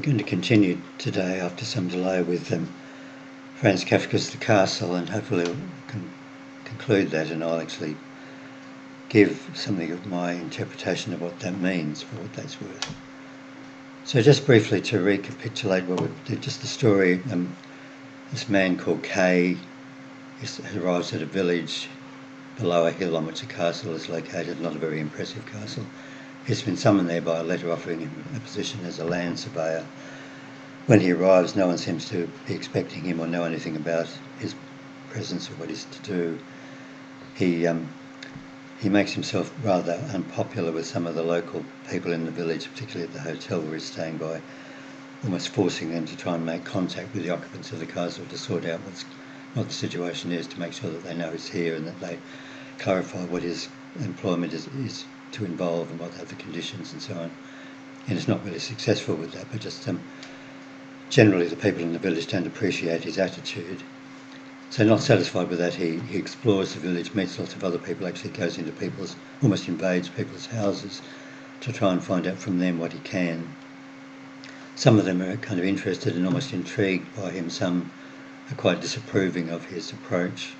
I'm going to continue today after some delay with Franz Kafka's The Castle, and hopefully we'll conclude that, and I'll actually give something of my interpretation of what that means for what that's worth. So just briefly to recapitulate what we did, just the story, this man called Kay arrives at a village below a hill on which a castle is located, not a very impressive castle. He's been summoned there by a letter offering him a position as a land surveyor. When he arrives, no one seems to be expecting him or know anything about his presence or what he's to do. He makes himself rather unpopular with some of the local people in the village, particularly at the hotel where he's staying, by almost forcing them to try and make contact with the occupants of the castle to sort out what the situation is, to make sure that they know he's here and that they clarify what his employment is to involve and what are the conditions and so on. And it's not really successful with that, but just generally the people in the village don't appreciate his attitude. So not satisfied with that, he explores the village, meets lots of other people, actually goes into almost invades people's houses to try and find out from them what he can. Some of them are kind of interested and almost intrigued by him, some are quite disapproving of his approach.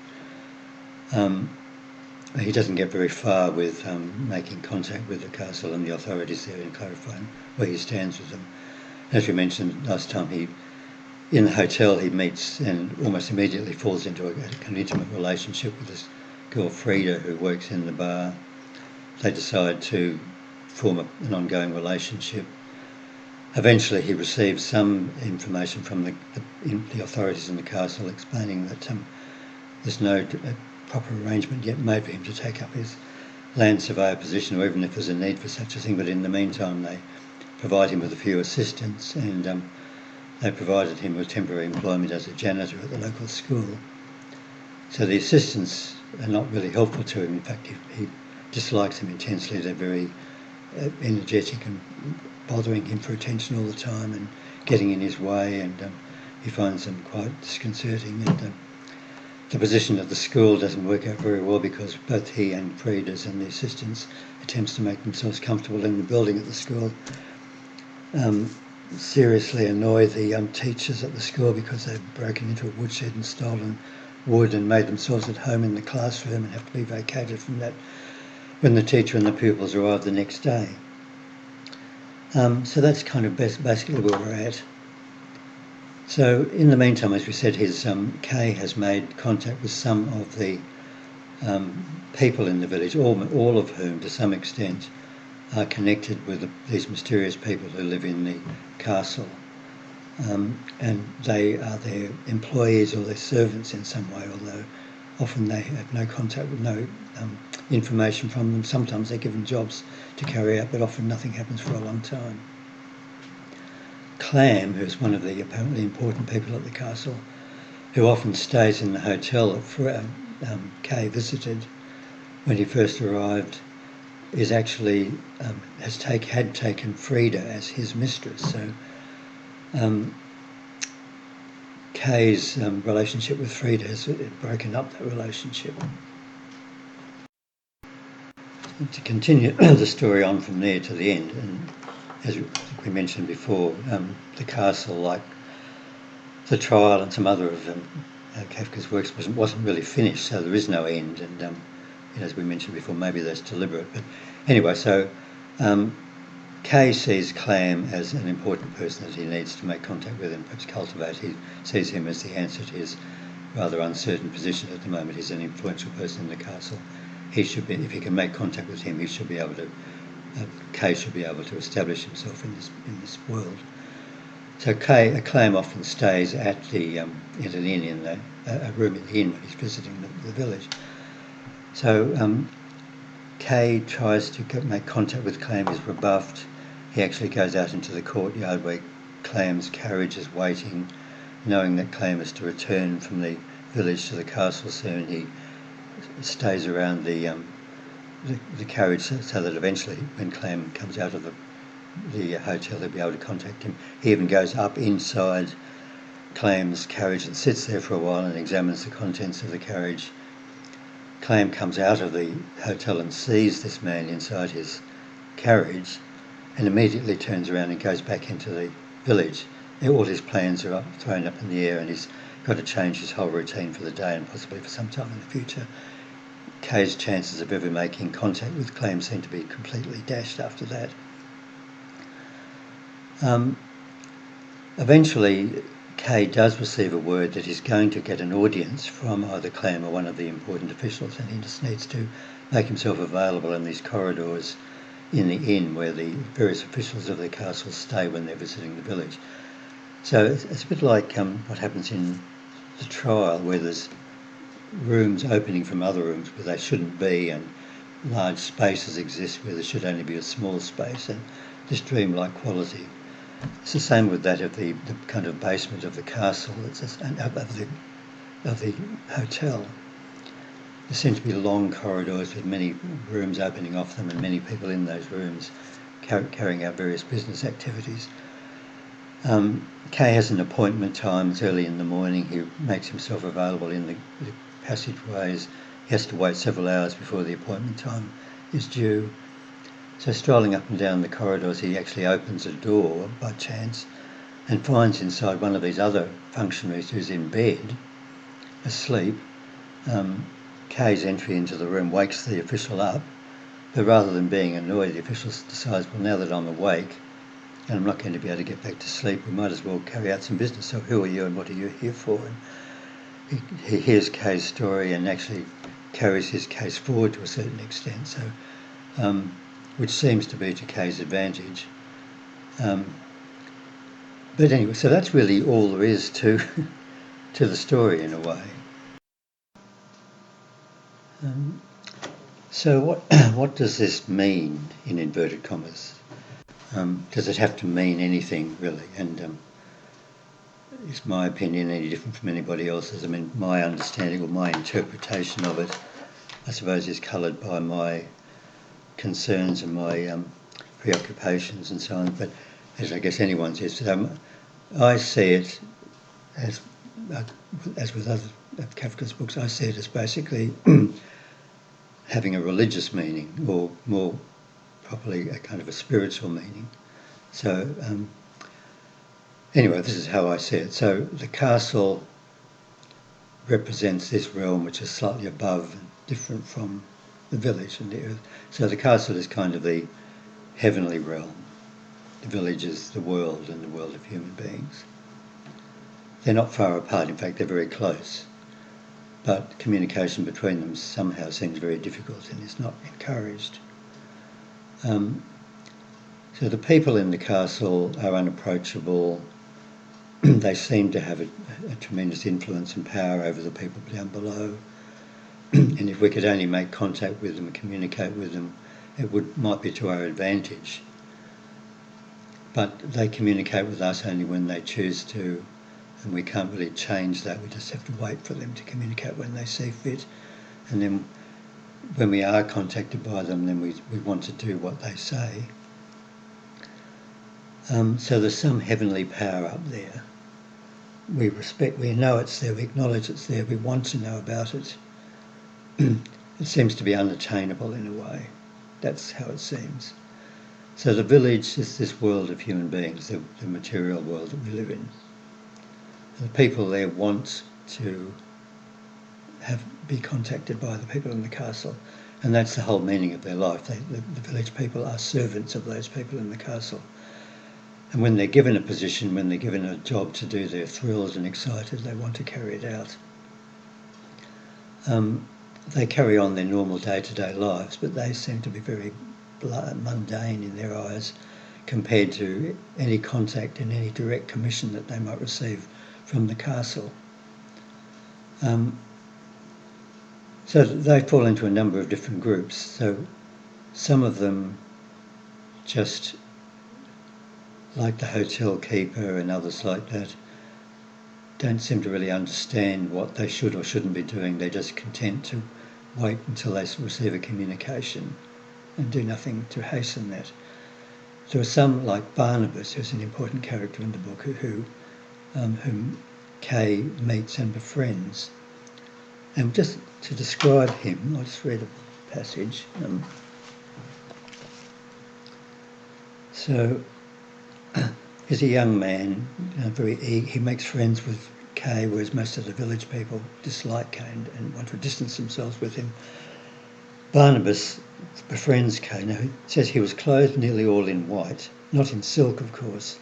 He doesn't get very far with making contact with the castle and the authorities there and clarifying where he stands with them. As we mentioned last time, in the hotel he meets and almost immediately falls into an intimate relationship with this girl Frida who works in the bar. They decide to form an ongoing relationship. Eventually he receives some information from the authorities in the castle explaining that there's no proper arrangement yet made for him to take up his land surveyor position, or even if there's a need for such a thing, but in the meantime they provide him with a few assistants, and they provided him with temporary employment as a janitor at the local school. So the assistants are not really helpful to him. In fact, he dislikes them intensely. They're very energetic and bothering him for attention all the time and getting in his way, and he finds them quite disconcerting. And the position at the school doesn't work out very well because both he and Frida's and the assistants attempts to make themselves comfortable in the building at the school seriously annoy the teachers at the school because they've broken into a woodshed and stolen wood and made themselves at home in the classroom and have to be vacated from that when the teacher and the pupils arrive the next day. So that's kind of basically where we're at. So in the meantime, as we said, Kay has made contact with some of the people in the village, all of whom to some extent are connected with these mysterious people who live in the castle, and they are their employees or their servants in some way, although often they have no contact with, no information from them. Sometimes they're given jobs to carry out, but often nothing happens for a long time. Clam, who's one of the apparently important people at the castle, who often stays in the hotel that Kay visited when he first arrived, is actually had taken Frida as his mistress. So Kay's relationship with Frida has broken up that relationship. And to continue the story on from there to the end, and as we mentioned before, the castle, like the trial and some other of Kafka's works, wasn't really finished, so there is no end, and as we mentioned before, maybe that's deliberate. But anyway, so Kay sees Clam as an important person that he needs to make contact with and perhaps cultivate. He sees him as the answer to his rather uncertain position at the moment. He's an influential person in the castle. He should be, if he can make contact with him, he should be able to. Kay should be able to establish himself in this world. So Clam often stays at an inn, in a room in the inn when he's visiting the village. So Kay tries to make contact with Clam, is rebuffed. He actually goes out into the courtyard where Clam's carriage is waiting, knowing that Clam is to return from the village to the castle soon. He stays around the carriage so that eventually when Clam comes out of the hotel he'll be able to contact him. He even goes up inside Clam's carriage and sits there for a while and examines the contents of the carriage. Clam comes out of the hotel and sees this man inside his carriage and immediately turns around and goes back into the village. All his plans are thrown up in the air, and he's got to change his whole routine for the day and possibly for some time in the future. Kay's chances of ever making contact with Clem seem to be completely dashed after that. Eventually, Kay does receive a word that he's going to get an audience from either Clem or one of the important officials, and he just needs to make himself available in these corridors in the inn where the various officials of the castle stay when they're visiting the village. So it's a bit like what happens in the trial, where there's rooms opening from other rooms where they shouldn't be, and large spaces exist where there should only be a small space, and this dreamlike quality. It's the same with that of the kind of basement of the castle, of the hotel. There seem to be long corridors with many rooms opening off them and many people in those rooms carrying out various business activities. Kay has an appointment time. It's early in the morning. He makes himself available in the passageways. He has to wait several hours before the appointment time is due. So strolling up and down the corridors, he actually opens a door by chance and finds inside one of these other functionaries who's in bed, asleep. Kay's entry into the room wakes the official up, but rather than being annoyed, the official decides, well, now that I'm awake and I'm not going to be able to get back to sleep, we might as well carry out some business. So who are you and what are you here for? And he hears Kay's story and actually carries his case forward to a certain extent, so which seems to be to Kay's advantage. But anyway, so that's really all there is to to the story in a way. So what does this mean in inverted commas? Does it have to mean anything really? And is my opinion any different from anybody else's? I mean, my understanding or my interpretation of it, I suppose, is coloured by my concerns and my preoccupations and so on. But as I guess anyone's is, I see it as with other of Kafka's books, I see it as basically having a religious meaning, or more properly a kind of a spiritual meaning. So anyway, this is how I see it. So the castle represents this realm which is slightly above and different from the village and the earth. So the castle is kind of the heavenly realm. The village is the world and the world of human beings. They're not far apart, in fact they're very close. But communication between them somehow seems very difficult and is not encouraged. So the people in the castle are unapproachable. They seem to have a tremendous influence and power over the people down below. And if we could only make contact with them and communicate with them, it might be to our advantage. But they communicate with us only when they choose to, and we can't really change that. We just have to wait for them to communicate when they see fit. And then when we are contacted by them, then we want to do what they say. So there's some heavenly power up there. We know it's there, we acknowledge it's there, we want to know about it. It seems to be unattainable in a way. That's how it seems. So the village is this world of human beings, the material world that we live in. And the people there want to be contacted by the people in the castle, and that's the whole meaning of their life. The village people are servants of those people in the castle. And when they're given a position, when they're given a job to do, they're thrilled and excited, they want to carry it out. They carry on their normal day-to-day lives, but they seem to be very mundane in their eyes compared to any contact and any direct commission that they might receive from the castle. So they fall into a number of different groups. So some of them just, like the hotel keeper and others like that, don't seem to really understand what they should or shouldn't be doing. They're just content to wait until they receive a communication and do nothing to hasten that. There are some, like Barnabas, who's an important character in the book, whom Kay meets and befriends. And just to describe him, I'll just read a passage. So He's a young man, he makes friends with Kay, whereas most of the village people dislike Kay and want to distance themselves with him. Barnabas befriends Kay. Now, he says he was clothed nearly all in white, not in silk, of course.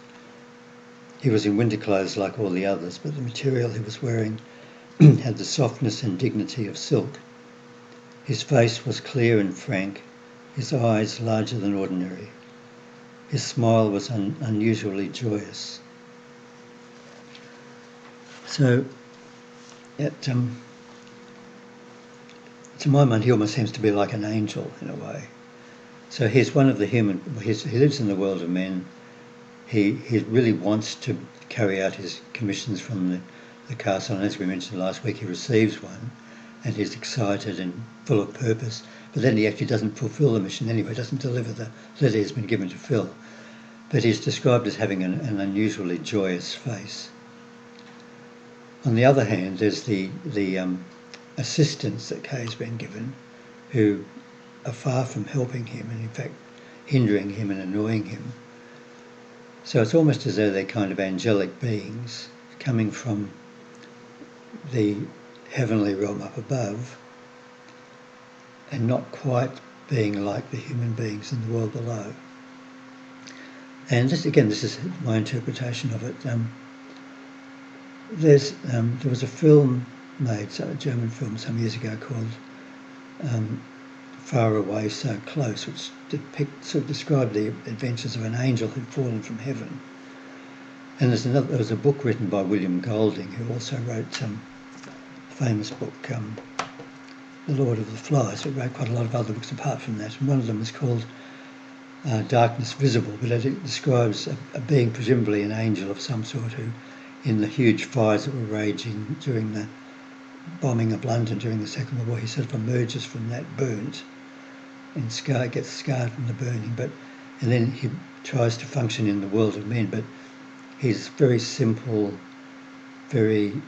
He was in winter clothes like all the others, but the material he was wearing had the softness and dignity of silk. His face was clear and frank, his eyes larger than ordinary. His smile was unusually joyous. So, to my mind, he almost seems to be like an angel in a way. So he's one of the he lives in the world of men. He really wants to carry out his commissions from the castle, and as we mentioned last week, he receives one, and he's excited and full of purpose. But then he actually doesn't fulfil the mission anyway, doesn't deliver the letter he's been given to fill. But he's described as having an unusually joyous face. On the other hand, there's the assistants that Kay's been given, who are far from helping him and in fact hindering him and annoying him. So it's almost as though they're kind of angelic beings coming from the heavenly realm up above and not quite being like the human beings in the world below. And this is my interpretation of it. There was a film made, a German film some years ago called Far Away, So Close, which described the adventures of an angel who'd fallen from heaven. And there was a book written by William Golding, who also wrote a famous book, The Lord of the Flies. He wrote quite a lot of other books apart from that, and one of them is called Darkness Visible, but it describes a being, presumably an angel of some sort, who, in the huge fires that were raging during the bombing of London during the Second World War, he sort of emerges from that burnt and gets scarred from the burning, and then he tries to function in the world of men, but he's very simple, very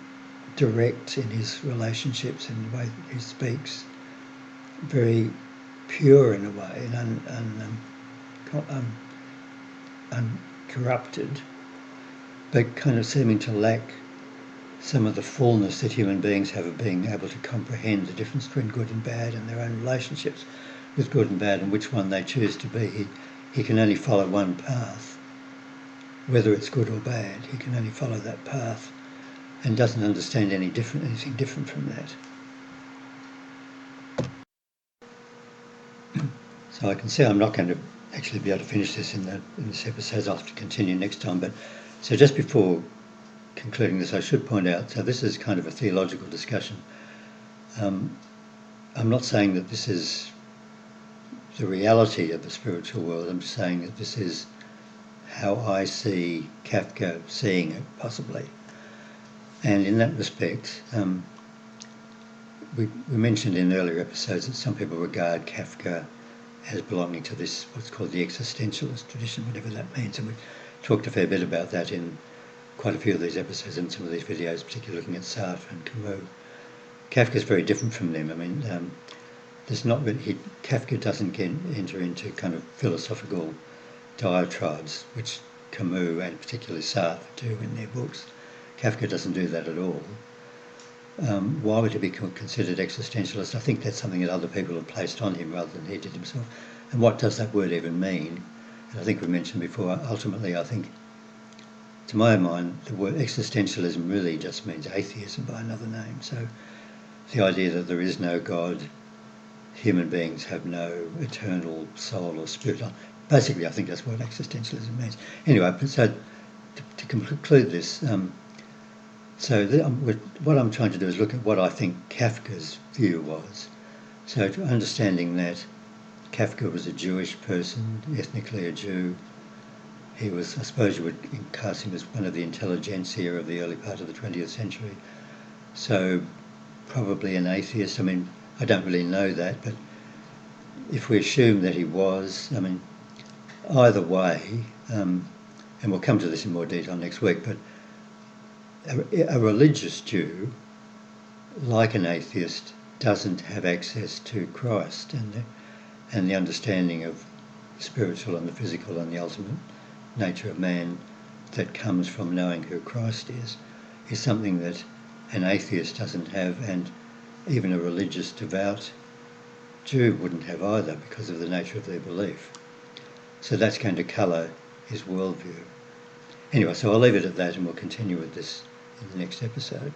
direct in his relationships and the way he speaks, very pure in a way and uncorrupted, but kind of seeming to lack some of the fullness that human beings have of being able to comprehend the difference between good and bad and their own relationships with good and bad and which one they choose to be. He can only follow one path, whether it's good or bad. He can only follow that path and doesn't understand anything different from that. So I can see I'm not going to actually be able to finish this in this episode. I'll have to continue next time. But so just before concluding this, I should point out, so this is kind of a theological discussion. I'm not saying that this is the reality of the spiritual world. I'm just saying that this is how I see Kafka seeing it, possibly. And in that respect, we mentioned in earlier episodes that some people regard Kafka as belonging to this, what's called the existentialist tradition, whatever that means. And we talked a fair bit about that in quite a few of these episodes and some of these videos, particularly looking at Sartre and Camus. Kafka's very different from them. I mean, Kafka doesn't enter into kind of philosophical diatribes, which Camus and particularly Sartre do in their books. Kafka doesn't do that at all. Why would he be considered existentialist? I think that's something that other people have placed on him rather than he did himself. And what does that word even mean? And I think we mentioned before, ultimately I think, to my mind, the word existentialism really just means atheism by another name. So the idea that there is no God, human beings have no eternal soul or spirit. Basically, I think that's what existentialism means. Anyway, so to conclude this, what I'm trying to do is look at what I think Kafka's view was. So understanding that Kafka was a Jewish person, ethnically a Jew. He was, I suppose you would cast him as one of the intelligentsia of the early part of the 20th century. So probably an atheist. I mean, I don't really know that, but if we assume that he was, I mean, either way, and we'll come to this in more detail next week, but a religious Jew, like an atheist, doesn't have access to Christ and the understanding of the spiritual and the physical and the ultimate nature of man that comes from knowing who Christ is something that an atheist doesn't have, and even a religious, devout Jew wouldn't have either because of the nature of their belief. So that's going to colour his worldview. Anyway, so I'll leave it at that and we'll continue with this in the next episode.